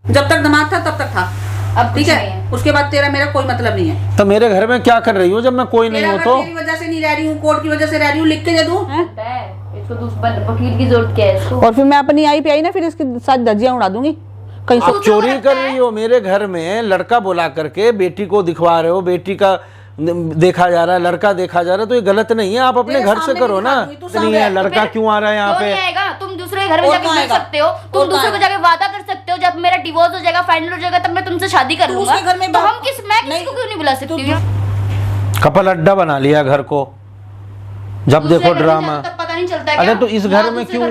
जब तक दामाद था तब तक था, अब ठीक है, उसके बाद तेरा मेरा कोई मतलब नहीं है। तो मेरे घर में क्या कर रही हो जब मैं कोई नहीं हूँ? तो तेरी वजह से नहीं रह रही हूँ, कोर्ट की वजह से रह रही हूँ, लिख के दे दूँ? इसको वकील की जरूरत क्या है इसको? और फिर मैं अपनी आई पे आई ना, फिर इसके साथ धज्जियां उड़ा दूंगी कहीं। आप चोरी कर रही हो मेरे घर में, लड़का बुला करके बेटी को दिखवा रहे हो, बेटी का देखा जा रहा है, लड़का देखा जा रहा है, तो ये गलत नहीं है। आप अपने घर से करो ना। नहीं है, लड़का क्यों आ रहा है यहाँ पे? आएगा, तुम दूसरे घर में जाके मिल सकते हो, तुम दूसरे को जाके वादा कर सकते हो, जब मेरा डिवोर्स हो जाएगा, फाइनल हो जाएगा, तब मैं तुमसे शादी कर लूंगा। तो हम मैं किसको क्यों नहीं बुला सकती हूँ? कपल अड्डा बना लिया घर को, जब देखो ड्रामा। पता नहीं चलता है। अरे तो इस घर में क्यों,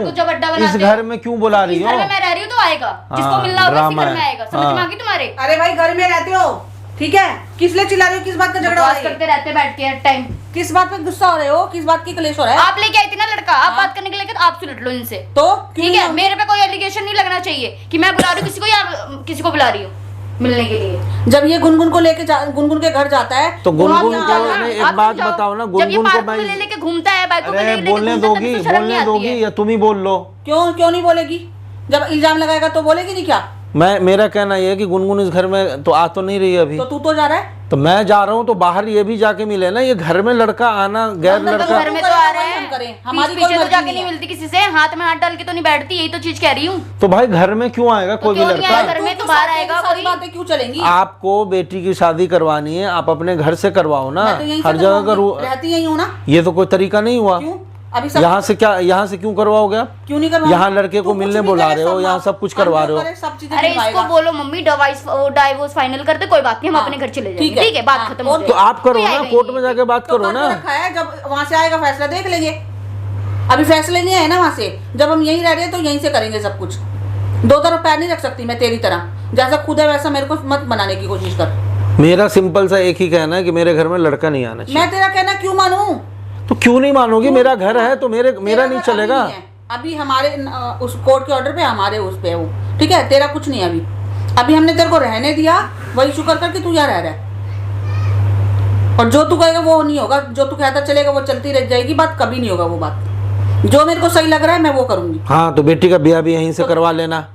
इस घर में क्यों बुला रही हो? मैं रह रही हूँ तो आएगा, जिसको मिलना होगा उसी घर में आएगा। समझ में आ गई तुम्हारे? अरे भाई घर में रहते हो, ठीक है, किस लिए चिल्ला रहे हो? किस बात का झगड़ा हो रहा है? करते रहते बैठ के हर टाइम। किस बात पे गुस्सा हो रहे हो? किस बात की कलेश हो रहा है? आप लेके आई थी ना लड़का, आप बात करने के लिए, आप सुलट लो इनसे। तो ठीक है, मेरे पे कोई एलिगेशन नहीं लगना चाहिए कि मैं बुला रही हूँ किसी को या किसी को बुला रही हूँ मिलने के लिए। जब ये गुनगुन को लेके गुनगुन के घर जाता है तो गुनगुन को एक बात बताओ ना, गुनगुन को मैं लेके घूमता है, बाइक अरे बोलने दोगी या तुम ही बोल लो? क्यों नहीं बोलेगी? जब इल्जाम लगाएगा तो बोलेगी नहीं क्या? मेरा कहना यह है कि गुनगुन इस घर में तो आ तो नहीं रही अभी। तो तू तो जा रहा है। तो मैं जा रहा हूँ तो बाहर ये भी जाके मिले ना। ये घर में लड़का आना, गैर लड़का घर में तो आ रहा है, हमारी पीछे तो जाके नहीं मिलती किसी से, हाथ में हाथ डाल के तो नहीं बैठती, यही तो चीज कह रही हूँ। तो भाई घर में क्यों आएगा कोई भी लड़का? घर में तो बाहर आएगा, सारी बातें क्यों चलेंगी? आपको बेटी की शादी करवानी है, आप अपने घर से करवाओ ना। हर जगह का रहती यही हूँ ना। ये तो कोई तरीका नहीं हुआ। अभी यहाँ से क्या, यहाँ से क्यों करवाओगे? क्यों नहीं करवा? यहाँ लड़के को मिलने बुला रहे हो, यहाँ सब कुछ करवा रहे हो। अरे इसको बोलो मम्मी डाइवोर्स फाइनल करते, कोई बात नहीं, हम अपने घर चले जाएंगे, ठीक है, बात खत्म हो जाएगी। तो आप करो ना, कोर्ट में जाके बात करो ना। जब वहाँ से आएगा फैसला देख लेंगे, अभी फैसले नहीं आए ना वहाँ से। जब हम यहीं रह रहे हैं तो यहीं से करेंगे सब कुछ। दो तरफ पैर नहीं रख सकती मैं तेरी तरह, जैसा खुद है वैसा मेरे को मत बनाने की कोशिश कर। मेरा सिंपल सा एक ही कहना है कि मेरे घर में लड़का नहीं आना चाहिए। मैं तेरा कहना क्यों मानूं? तो क्यों नहीं मानोगी? मेरा घर है तो मेरा नहीं चलेगा। अभी हमारे उस कोर्ट के ऑर्डर पे हमारे उस पे वो, ठीक है, तेरा कुछ नहीं है अभी हमने तेरे को रहने दिया, वही शुक्र कर कि तू यहाँ रह रहा है। और जो तू कहेगा वो नहीं होगा, जो तू कहता चलेगा वो चलती रह जाएगी, बात कभी नहीं होगा वो बात। जो मेरे को सही लग रहा है मैं वो करूंगी। हाँ तो बेटी का ब्याह भी यहीं से करवा लेना।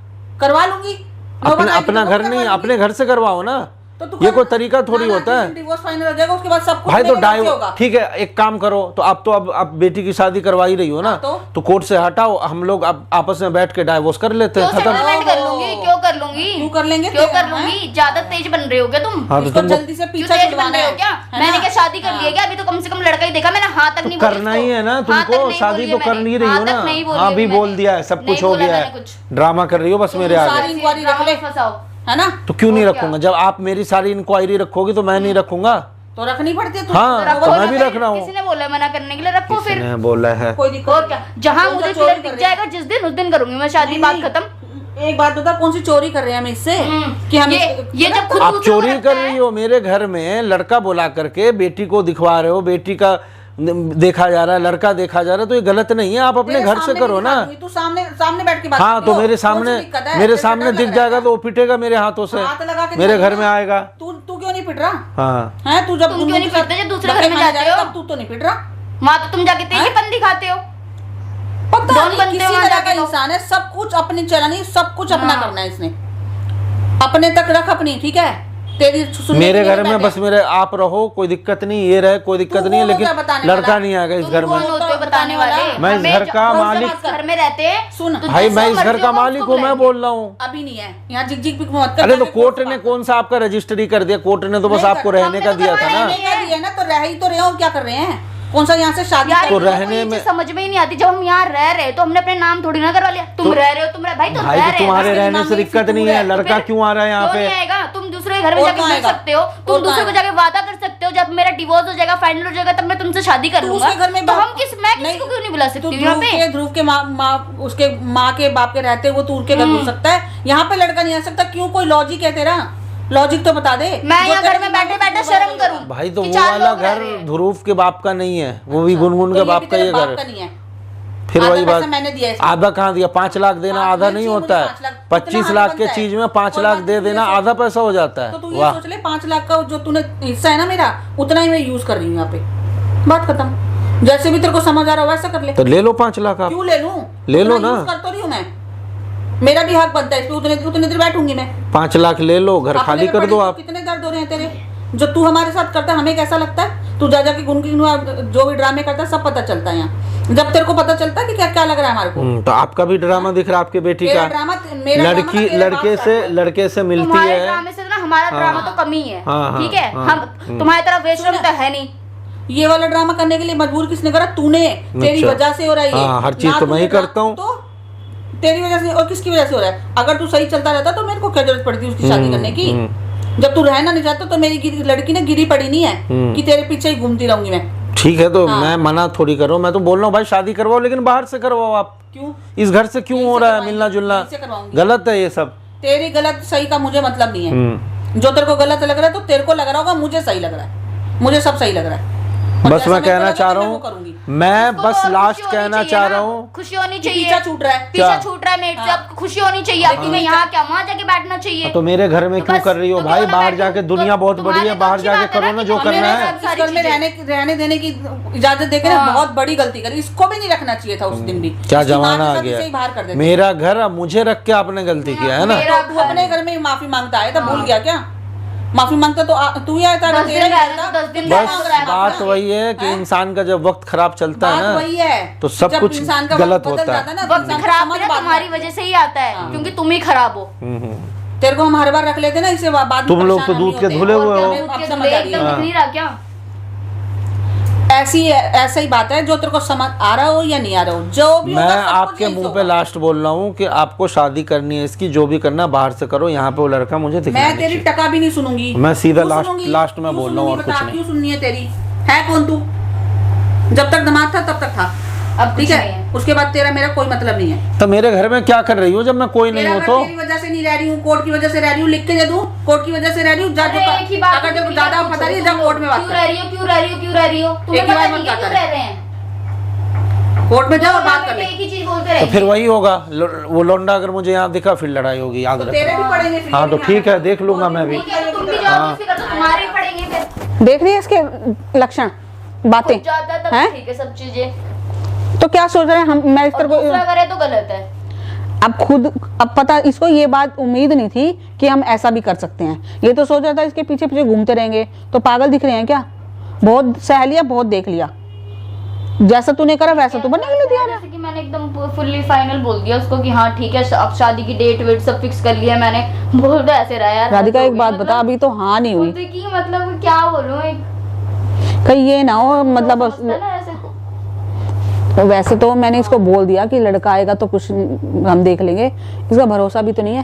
करवा लूंगी। अपना घर नहीं, अपने घर से करवाओ ना। तो ये कोई तरीका थोड़ी होता है? डिवोर्स फाइनल हो जाएगा, उसके बाद सब कुछ भाई तो डाइवोर्स, ठीक है, एक काम करो, तो अब बेटी की शादी करवा ही रही हो ना, तो कोर्ट से हटाओ, हम लोग अब आपस में बैठ के डाइवोर्स कर लेते हैं, खत्म। कर लूंगी, क्यों कर लूंगी, क्यों कर लेंगे, क्यों कर लूंगी? ज्यादा तेज बन रहे हो क्या तुम? हाँ तो तुम जल्दी से पीछे छुड़वाना है क्या? मैंने क्या शादी कर ली है क्या? अभी तो कम से कम लड़का ही देखा, मैंने हाथ तक नहीं बोला। करना ही है ना तुमको, शादी तो कर नहीं रही हो ना। हाँ भी बोल दिया है, सब कुछ हो गया है, ड्रामा कर रही हो बस मेरे आगे, है ना? तो क्यों नहीं रखूंगा? जब आप मेरी सारी इंक्वायरी रखोगी तो मैं नहीं रखूंगा? तो रखनी पड़ती है। हाँ तो मैं भी रख रहा हूँ। किसी ने बोला मना करने के लिए? रखो फिर। किसी ने बोला है? कोई दिक्कत और क्या, जहाँ मुझे क्लियर दिख जाएगा जिस दिन, उस दिन करूंगी मैं शादी, बात खत्म। एक बात बता, कौन सी चोरी कर रहे हैं हम इससे कि हम ये जब खुद आप चोरी कर रही हो मेरे घर में, लड़का बुला करके बेटी को दिखवा रहे हो, बेटी का देखा जा रहा है, लड़का देखा जा रहा है, तो ये गलत नहीं है। आप अपने घर से करो ना। तू सामने बैठ के बात। हाँ तो मेरे सामने दिख जाएगा तो वो पिटेगा मेरे हाथों से, मेरे घर में आएगा। तू क्यों नहीं पिट रहा? हाँ है तू जब क्यों नहीं पिटते? जब दूसरे घर में जाते हो तू तो नहीं पिट रहा। वहाँ तो तुम जाके तेजी बंदी खाते हो। पता नहीं किसी तरह का इंसान है, सब कुछ अपनी चलानी, सब कुछ अपना करना है इसने, अपने तक रख अपनी, ठीक है? मेरे घर में बस मेरे आप रहो, कोई दिक्कत नहीं, ये रहे कोई दिक्कत नहीं है, लेकिन लड़का नहीं आएगा इस घर में। बताने वाले मैं इस घर का मालिक, घर में रहते हैं। सुन भाई मैं इस घर का मालिक हूँ, मैं बोल रहा हूँ। अभी नहीं है यहाँ जिक जिक पिक मत कर। अरे तो कोर्ट ने कौन सा आपका रजिस्ट्री कर दिया? कोर्ट ने तो बस आपको रहने का दिया था ना। तो रह ही तो रहे हो, क्या कर रहे हैं? कौन सा यहाँ से शादी तो रहने में समझ में ही नहीं आती। जब हम यहाँ रह रहे तो हमने अपने नाम थोड़ी ना करवा लिया। तुम रह रहे हो, तुम भाई तो तुम्हारे रहने से दिक्कत नहीं है, लड़का क्यों आ रहा है यहाँ पे? आएगा, तुम दूसरे घर में जाके मिल सकते हो, तुम दूसरे को जाके वादा कर सकते हो, जब मेरा डिवोर्स हो जाएगा, फाइनल हो जाएगा, तब मैं तुमसे शादी कर लूंगा। तो हम मैं किसको क्यों नहीं बुला सकती यहाँ पे? ध्रुव के उसके माँ के बाप के रहते वो तू के घर मिल सकता है, यहाँ पे लड़का नहीं आ सकता। क्यों? कोई लॉजिक है तेरा? लॉजिक तो बता दे। मैं यहाँ घर में बैठे बैठे शर्म करूँ? भाई तो वो वाला घर ध्रुव के बाप का नहीं है, वो भी गुनगुन के बाप का ये घर। फिर वही बात, मैंने दिया, आधा कहाँ दिया? 5 लाख देना आधा नहीं होता है। 25 लाख के चीज में 5 लाख दे देना आधा पैसा हो जाता है। तो तू ये सोच ले, 5 लाख का जो तूने हिस्सा है ना मेरा, उतना ही मैं यूज कर रही हूँ यहाँ पे, बात खत्म। जैसे भी तेरे को समझ आ रहा है वैसा कर ले। तो ले लो 5 लाख। आप क्यों ले लूं? ले लो ना। कर तो रही हूँ मैं, मेरा भी हक बनता है इसमें, उतने उतने देर बैठूंगी मैं। 5 लाख ले लो, घर खाली कर दो आप। कितने दर्द हो रहे हैं तेरे, जो तू हमारे साथ करता है हमें कैसा लगता है? तू जा जाके गुनगुन जो भी ड्रामे करता है सब पता चलता है यहाँ। जब तेरे को पता चलता है कि क्या क्या लग रहा है हमारे को। तो आपका भी ड्रामा दिख रहा है आपके बेटी का। लड़की लड़के से मिलती तुम्हारे है। ड्रामे से ना हमारा ड्रामा तो कम ही है, हाँ, ठीक है। हाँ, हम तुम्हारी तरह वेस्टर्न तो है नहीं। ये वाला ड्रामा करने के लिए मजबूर किसने करा? तूने। तेरी अच्छा। वजह से हो रहा है ये। हाँ, हर चीज ना तो मैं ही तूने करता हूँ। तो तेरी वजह से और किसकी वजह से हो रहा है? अगर तू सही चलता रहता तो मेरे को क्या जरूरत पड़ती उसकी शादी करने की? जब तू रहना नहीं चाहता तो मेरी लड़की ने गिरी पड़ी नहीं है कि तेरे पीछे ही घूमती रहूंगी मैं। ठीक है, तो मैं मना थोड़ी कर रहा हूँ। मैं तो बोल रहा हूँ भाई शादी करवाओ, लेकिन बाहर से करवाओ आप। क्यों? इस घर से क्यों हो रहा है मिलना जुलना? गलत है ये सब। तेरी गलत सही का मुझे मतलब नहीं है। जो तेरे को गलत लग रहा है तो तेरे को लग रहा होगा, मुझे सही लग रहा है, मुझे सब सही लग रहा है। बस मैं कहना चाह रहा हूँ, मैं बस लास्ट कहना चाह रहा हूँ, खुशी होनी चाहिए। पीछा छूट रहा है, पीछा छूट रहा है मेरे से। आपको खुशी होनी चाहिए आपकी। मैं यहाँ क्या वहाँ जाके बैठना चाहिए? तो मेरे घर में क्यों कर रही हो भाई? बाहर जाके दुनिया बहुत बड़ी है, बाहर जाके करो ना जो करना है। घर में रहने देने की इजाजत देके ना बहुत बड़ी गलती करी। इसको भी नहीं रखना चाहिए था उस दिन भी। क्या जमाना आ गया। मेरा घर, अब मुझे रख के आपने गलती किया है ना। तू अपने घर में माफी मांगता है तो भूल गया क्या? माफी मांगता तो तू ही आया था। बस बात वही है कि इंसान का जब वक्त खराब चलता है ना, वही है तो सब कुछ गलत होता है। वक्त खराब है तुम्हारी वजह से ही आता है, क्योंकि तुम ही खराब हो। तेरे को हम हर बार रख लेते ना, इसे बाद तुम लोग तो दूध के धुले हुए हो। नहीं रहा क्या? ऐसा ही बात है, जो तेरे को समझ आ रहा हो या नहीं आ रहा हो, जो भी मैं होगा, सब आपके कुछ मुंह यही पे होगा। लास्ट बोल रहा हूँ कि आपको शादी करनी है इसकी, जो भी करना बाहर से करो, यहाँ पे वो लड़का मुझे दिखना मैं नहीं तेरी चाहिए। टका भी नहीं सुनूंगी। मैं सीधा क्यों सुनूंगी? लास्ट में क्यों बोल रहा हूँ, और सुनूंगी? कुछ बता, नहीं। क्यों सुननी है तेरी? है कौन तू? जब तक दिमाग था तब तक था, अब ठीक कुछ नहीं है। है। उसके बाद तेरा मेरा कोई मतलब नहीं है। तो मेरे घर में क्या कर रही हो जब मैं कोई नहीं तेरा हूँ घर तो? तेरी वजह से नहीं रह रही हूँ, कोर्ट की वजह से रह रही हूँ। लिख के दे दूँ? कोर्ट की वजह से रह रही हूँ। अरे एक ही बात अगर तेरे को ज्यादा पता नहीं, जब कोर्ट में बात क्यों रह रही हो, क्यों रह रही हो, क्यों रह रही हो? तुम्हें एक ही पता बात नहीं मत है करता क्यों रहे। रह रहे हैं? कोर्ट में जाओ और बात कर ले। एक ही चीज बोलते तो रहेंगे। फिर वही होगा, वो लौंडा अगर मुझे यहाँ दिखा फिर लड़ाई होगी, याद रखना। तेरे भी पड़ेंगे फिर। हाँ तो ठीक है, देख लूंगा मैं भी। ठीक है, तो तुम भी जाओ, फिर तो तुम्हारे ही पड़ेंगे फिर। देख रही है इसके लक्षण, बातें खुद जाता है तब हैं? ठीक है सब चीजें, तो क्या सोच रहे हैं हम? मैं इस और तरह दूसरा को करे तो गलत है। अब पता, इसको ये बात उम्मीद नहीं थी कि हम ऐसा भी कर सकते हैं। ये तो सोच रहा था इसके पीछे पीछे घूमते रहेंगे। तो पागल दिख रहे हैं क्या? बहुत सह लिया, बहुत देख लिया। जैसा तूने करा वैसा तो बनने के लिए दिया। जैसे कि मैंने एकदम फुल्ली फाइनल बोल दिया उसको कि हाँ ठीक है, अब शादी की डेट वेट सब फिक्स कर लिया मैंने। बोल तो ऐसे रहा यार। राधिका एक बात बता, अभी तो हाँ नहीं हुई बोलते कि मतलब क्या बोलूं, एक कहीं ये ना हो मतलब समझता है ना ऐसे। तो वैसे तो मैंने इसको बोल दिया कि लड़का आएगा तो कुछ हम देख लेंगे। इसका भरोसा भी तो नहीं है।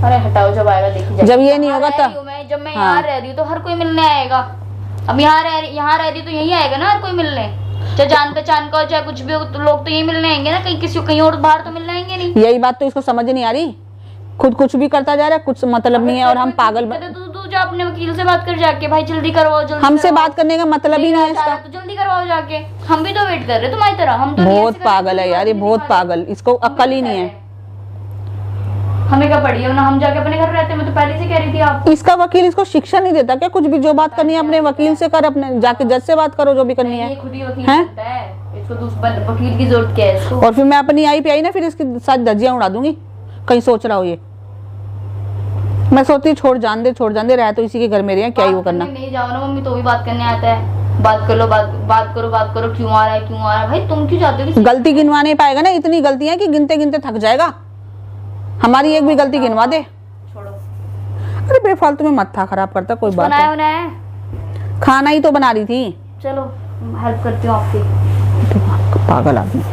अरे हटाओ, जब आएगा देखी जाएगी। जब ये नहीं होगा यहाँ रह रही हूँ मैं, जब मैं यहाँ रह रही हूँ तो हर कोई मिलने आएगा। अब यहाँ रह रही तो यही आएगा ना हर कोई मिलने, चाहे जान पहचान का हो चाहे कुछ भी हो, तो लोग तो यही मिलने आएंगे ना, कहीं किसी कहीं और बाहर तो मिलने आएंगे नहीं। यही बात तो इसको समझ नहीं आ रही। खुद कुछ भी करता जा रहा है, कुछ मतलब नहीं है, और हम पागल तू जा अपने वकील से बात कर जाके, भाई जल्दी करवाओ, जल्दी हमसे करवाओ। बात करने का मतलब ही नहीं है इसका। तो जल्दी करवाओ जाके, हम भी तो वेट कर रहे हैं तुम्हारी तरह। हम तो बहुत पागल है यार, ये बहुत पागल, इसको अक्ल ही नहीं है। हमें क्या पड़ी है ना, हम जाके अपने घर रहते। मैं तो पहले से कह रही थी आप। इसका वकील इसको शिक्षा नहीं देता क्या? कुछ भी जो बात करनी है अपने वकील से कर, अपने जाके जज से बात करो जो भी करनी ये है। खुद ही वकील हैं? बनता है, इसको दूसरा वकील की जरूरत क्या है इसको? और फिर मैं अपनी आई पे आई ना, फिर इसके साथ धज्जियां उड़ा दूंगी। कहीं सोच रहा हो ये? मैं सोचती छोड़ जान दे, रह तो इसी के घर में रहे, क्या ही वो करना। नहीं जाओ ना मम्मी, तो भी बात करने आता है। बात कर लो, बात करो, क्यों आ रहा है भाई? तुम क्यों चाहते हो? गलती गिनवा नहीं पाएगा ना, इतनी गलतियां कि गिनते गिनते थक जाएगा। हमारी एक भी गलती गिनवा दे। छोड़ो, अरे बेफालतू में मत्था खराब करता, कोई बात बनाया नहीं। उन्हें खाना ही तो बना रही थी। चलो हेल्प करती हूँ आपकी। पागल आदमी।